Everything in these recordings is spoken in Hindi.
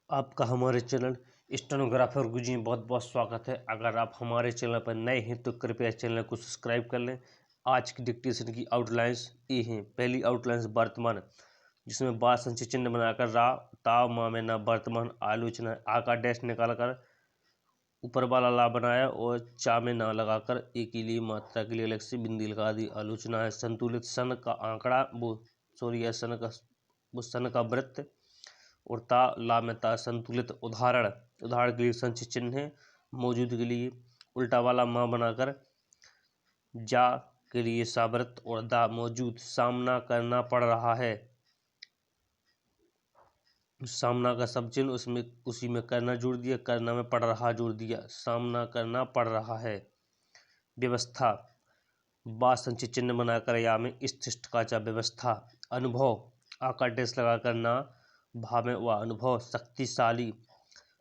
आपका हमारे चैनल स्टेनोग्राफर गुरुजी में बहुत बहुत स्वागत है। अगर आप हमारे चैनल पर नए हैं तो कृपया चैनल को सब्सक्राइब कर लें। आज की डिक्टेशन की आउटलाइंस ये हैं। पहली आउटलाइंस वर्तमान, जिसमें बात संचय चिन्ह बनाकर रा ता मा में ना वर्तमान आलोचना आ का डैश निकालकर ऊपर वाला ला बनाया और चा में ना लगाकर एक के लिए मात्रा के लिए अलग से बिंदी लगा दी। आलोचना है संतुलित सन का आंकड़ा सन का वृत्त और ता ला में ता संतुलित उदाहरण के लिए संचय चिन्ह है। मौजूद के लिए उल्टा वाला माँ बनाकर जा के लिए सावृत और दा मौजूद सामना करना पड़ रहा है। सामना का सब चिन्ह उसमें उसी में करना जोड़ दिया, करना में पड़ रहा जोड़ दिया, सामना करना पड़ रहा है। व्यवस्था बा संचय चिन्ह बनाकर या में स्थिष्ट का चा व्यवस्था। अनुभव आकार डैश लगाकर ना भा में वह अनुभव। शक्तिशाली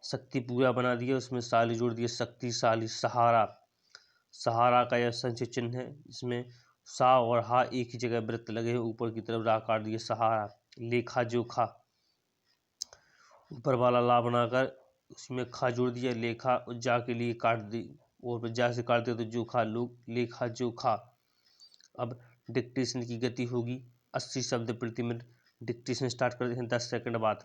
शक्ति पूरा बना दिया, उसमें शाली जोड़ दिया, शक्तिशाली। सहारा का यह संचय चिन्ह है, इसमें सा और हा एक ही जगह वृत्त लगे हैं, ऊपर की तरफ रा काट दिया सहारा। लेखा जोखा ऊपर वाला ला बनाकर उसमें खा जोड़ दिया, लेखा जा के लिए काट दी और जा से काट दिया तो जोखा लोग लेखा जोखा। अब डिक्टेशन की गति होगी 80 शब्द प्रति मिनट। डिक्टेशन स्टार्ट करते हैं 10 सेकंड बाद।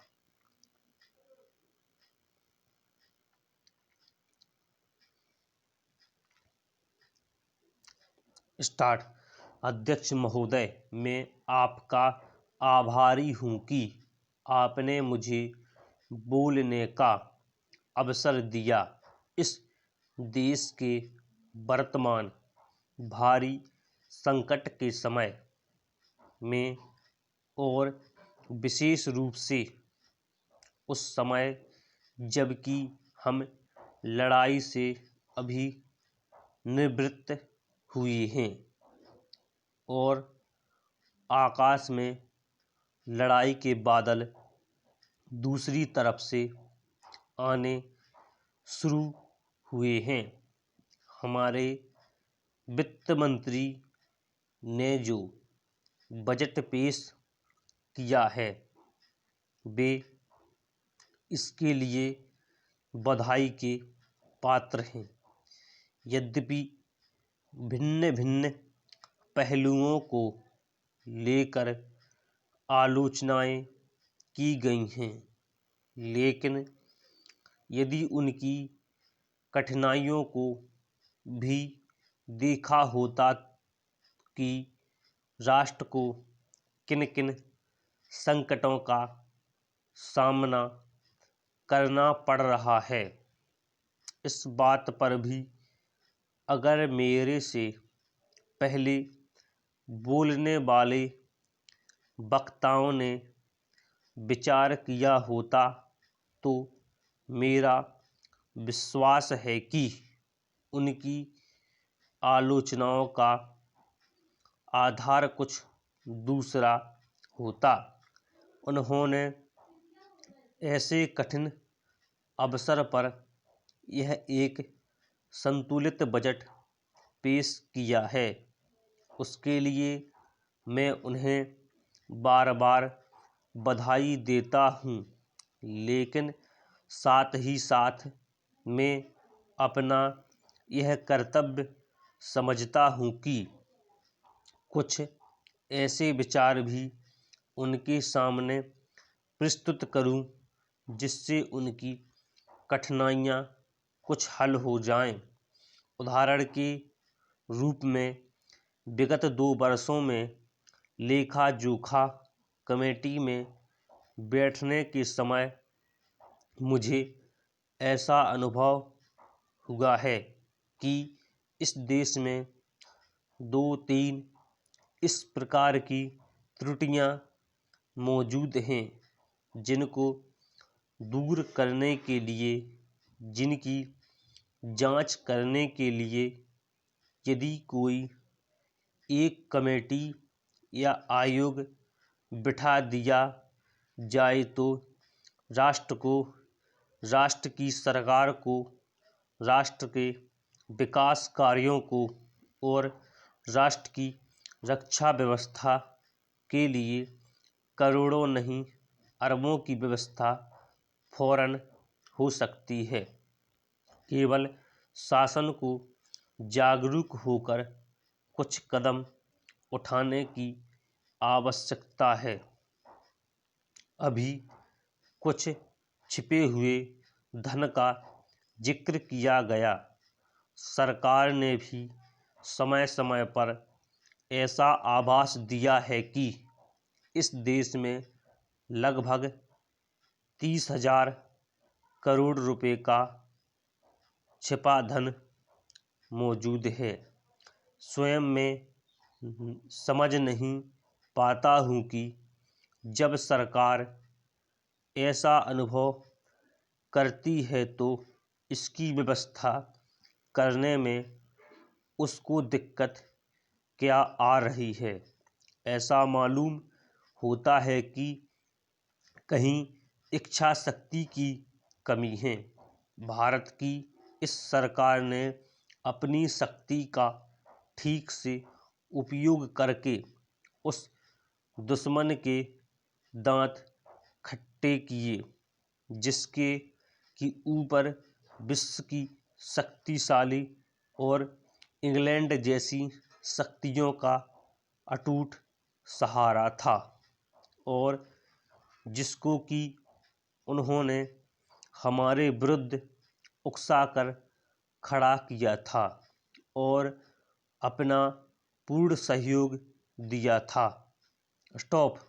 स्टार्ट। अध्यक्ष महोदय, मैं आपका आभारी हूँ कि आपने मुझे बोलने का अवसर दिया। इस देश के वर्तमान भारी संकट के समय में और विशेष रूप से उस समय जबकि हम लड़ाई से अभी निवृत्त हुए हैं और आकाश में लड़ाई के बादल दूसरी तरफ से आने शुरू हुए हैं। हमारे वित्त मंत्री ने जो बजट पेश किया है वे इसके लिए बधाई के पात्र हैं। यद्यपि भिन्न भिन्न पहलुओं को लेकर आलोचनाएं की गई हैं, लेकिन यदि उनकी कठिनाइयों को भी देखा होता कि राष्ट्र को किन किन संकटों का सामना करना पड़ रहा है, इस बात पर भी अगर मेरे से पहले बोलने वाले वक्ताओं ने विचार किया होता तो मेरा विश्वास है कि उनकी आलोचनाओं का आधार कुछ दूसरा होता। उन्होंने ऐसे कठिन अवसर पर यह एक संतुलित बजट पेश किया है, उसके लिए मैं उन्हें बार बार बधाई देता हूँ, लेकिन साथ ही साथ मैं अपना यह कर्तव्य समझता हूँ कि कुछ ऐसे विचार भी उनके सामने प्रस्तुत करूँ जिससे उनकी कठिनाइयाँ कुछ हल हो जाएं। उदाहरण के रूप में विगत 2 वर्षों में लेखा जोखा कमेटी में बैठने के समय मुझे ऐसा अनुभव हुआ है कि इस देश में 2-3 इस प्रकार की त्रुटियां मौजूद हैं जिनको दूर करने के लिए, जिनकी जांच करने के लिए यदि कोई एक कमेटी या आयोग बिठा दिया जाए तो राष्ट्र को, राष्ट्र की सरकार को, राष्ट्र के विकास कार्यों को और राष्ट्र की रक्षा व्यवस्था के लिए करोड़ों नहीं अरबों की व्यवस्था फौरन हो सकती है। केवल शासन को जागरूक होकर कुछ कदम उठाने की आवश्यकता है। अभी कुछ छिपे हुए धन का जिक्र किया गया। सरकार ने भी समय समय पर ऐसा आभास दिया है कि इस देश में लगभग 30,000 करोड़ रुपए का छिपा धन मौजूद है। स्वयं में समझ नहीं पाता हूँ कि जब सरकार ऐसा अनुभव करती है तो इसकी व्यवस्था करने में उसको दिक्कत क्या आ रही है। ऐसा मालूम होता है कि कहीं इच्छा शक्ति की कमी है। भारत की इस सरकार ने अपनी शक्ति का ठीक से उपयोग करके उस दुश्मन के दांत खट्टे किए जिसके कि ऊपर विश्व की शक्तिशाली और इंग्लैंड जैसी शक्तियों का अटूट सहारा था और जिसको कि उन्होंने हमारे विरुद्ध उकसाकर खड़ा किया था और अपना पूर्ण सहयोग दिया था। स्टॉप।